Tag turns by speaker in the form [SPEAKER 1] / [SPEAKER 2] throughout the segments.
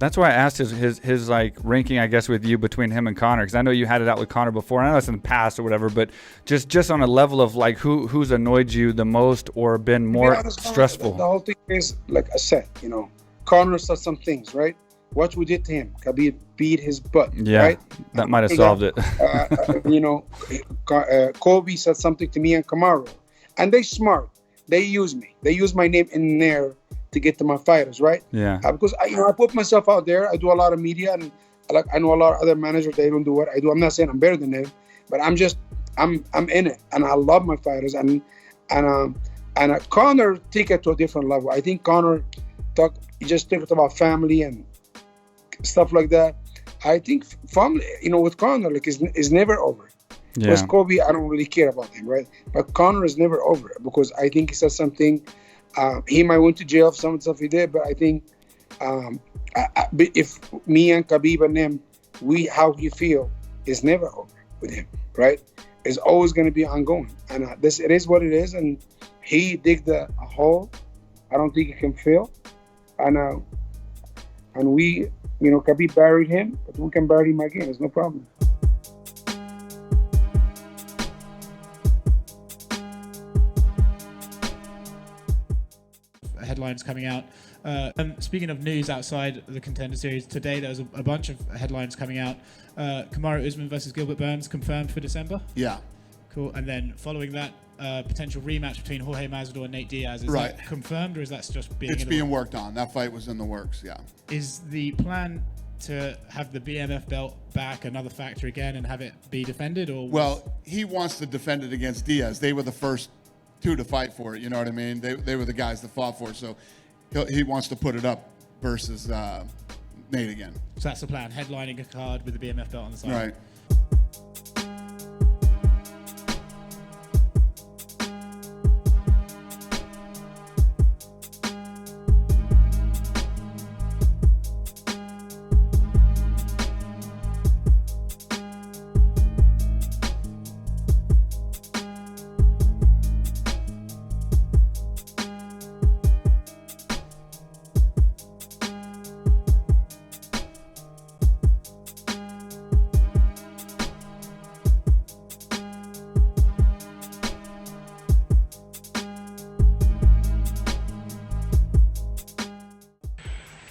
[SPEAKER 1] That's why I asked his like ranking, I guess, with you between him and Conor, because I know you had it out with Conor before. I know it's in the past or whatever, but just on a level of like who's annoyed you the most or been more stressful.
[SPEAKER 2] The whole thing is, like I said, Conor said some things, right? What we did to him, Khabib beat his butt.
[SPEAKER 1] Yeah,
[SPEAKER 2] right?
[SPEAKER 1] That might have solved it.
[SPEAKER 2] Kobe said something to me and Kamaru, and they smart. They use me. They use my name in there to get to my fighters, right?
[SPEAKER 1] Yeah.
[SPEAKER 2] Because I put myself out there. I do a lot of media, and I know a lot of other managers. They don't do what I do. I'm not saying I'm better than them, but I'm in it, and I love my fighters. And Conor take it to a different level. I think Conor just talked about family and stuff like that. I think family, with Conor, like is never over.
[SPEAKER 1] Yeah.
[SPEAKER 2] With Kobe, I don't really care about him, right? But Conor is never over because I think he said something. He might went to jail for some of the stuff he did, but I think if me and Khabib and them, how he feel is never over with him, right? It's always going to be ongoing, and it is what it is. And he digged a hole. I don't think he can fill, and we, Khabib buried him, but we can bury him again. There's no problem.
[SPEAKER 3] Headlines coming out. Speaking of news outside the Contender Series, today there was a bunch of headlines coming out. Kamaru Usman versus Gilbert Burns confirmed for December.
[SPEAKER 4] Yeah.
[SPEAKER 3] Cool. And then following that, potential rematch between Jorge Masvidal and Nate Diaz. Is
[SPEAKER 4] right.
[SPEAKER 3] that confirmed, or is that just being?
[SPEAKER 4] It's being worked on. That fight was in the works. Yeah.
[SPEAKER 3] Is the plan to have the BMF belt back another factor again and have it be defended, or?
[SPEAKER 4] Well, he wants to defend it against Diaz. They were the first two to fight for it, you know what I mean? They were the guys that fought for it, so he wants to put it up versus Nate again.
[SPEAKER 3] So that's the plan, headlining a card with the BMF belt on the side.
[SPEAKER 4] Right.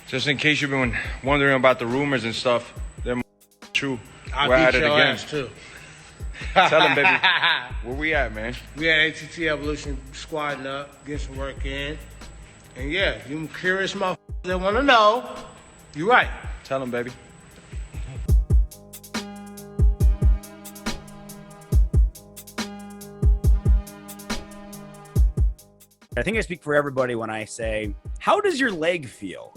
[SPEAKER 5] Just in case you've been wondering about the rumors and stuff, they're true.
[SPEAKER 6] We're at it again. Too.
[SPEAKER 5] Tell them, baby. Where we at, man?
[SPEAKER 6] We at ATT Evolution squadding up, getting some work in. And yeah, you curious motherfuckers that want to know, you're right.
[SPEAKER 5] Tell them, baby.
[SPEAKER 7] I think I speak for everybody when I say, how does your leg feel?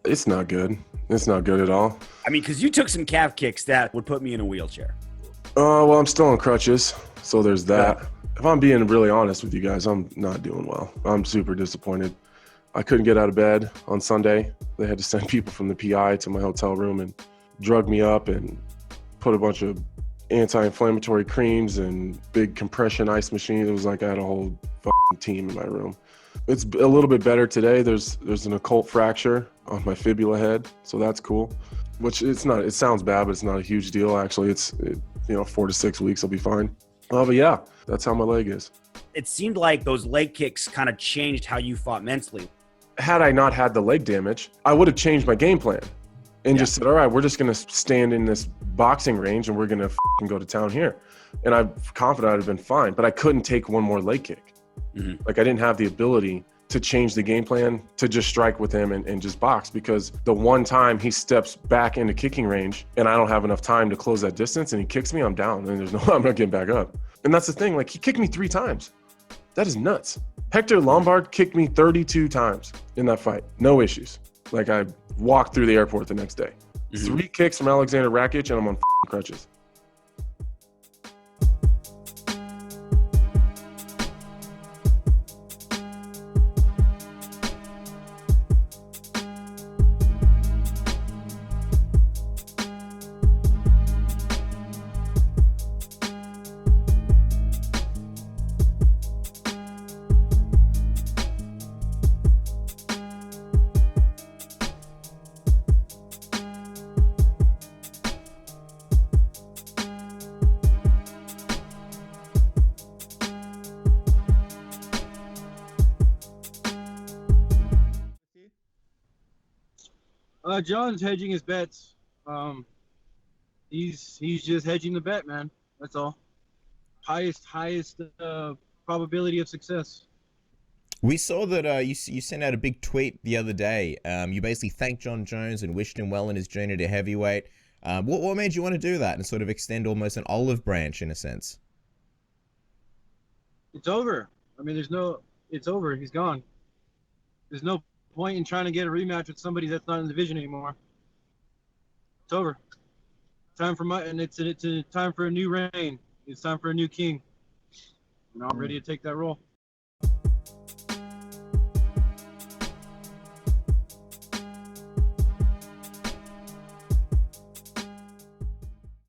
[SPEAKER 8] It's not good. It's not good at all.
[SPEAKER 7] I mean, because you took some calf kicks that would put me in a wheelchair.
[SPEAKER 8] Well, I'm still on crutches, so there's that. Yeah. If I'm being really honest with you guys, I'm not doing well. I'm super disappointed. I couldn't get out of bed on Sunday. They had to send people from the PI to my hotel room and drug me up and put a bunch of anti-inflammatory creams and big compression ice machines. It was like I had a whole fucking team in my room. It's a little bit better today. There's an occult fracture on my fibula head, so that's cool. Which it's not. It sounds bad, but it's not a huge deal. Actually, it's 4 to 6 weeks, I'll be fine. But yeah, that's how my leg is.
[SPEAKER 7] It seemed like those leg kicks kind of changed how you fought mentally.
[SPEAKER 8] Had I not had the leg damage, I would have changed my game plan and just said, all right, we're just going to stand in this boxing range and we're going to go to town here. And I'm confident I'd have been fine, but I couldn't take one more leg kick. Mm-hmm. Like I didn't have the ability to change the game plan to just strike with him and just box, because the one time he steps back into kicking range and I don't have enough time to close that distance and he kicks me, I'm down and I'm not getting back up. And that's the thing, like he kicked me 3 times. That is nuts. Hector Lombard kicked me 32 times in that fight. No issues. Like I walked through the airport the next day. Mm-hmm. 3 kicks from Alexander Rakic and I'm on crutches.
[SPEAKER 9] John's hedging his bets. He's just hedging the bet, man. That's all. Highest probability of success.
[SPEAKER 10] We saw that you sent out a big tweet the other day. You basically thanked John Jones and wished him well in his journey to heavyweight. What made you want to do that and sort of extend almost an olive branch in a sense?
[SPEAKER 9] It's over. I mean, it's over. He's gone. There's no point in trying to get a rematch with somebody that's not in the division anymore. It's over. It's a time for a new reign. It's time for a new king. And I'm ready to take that role.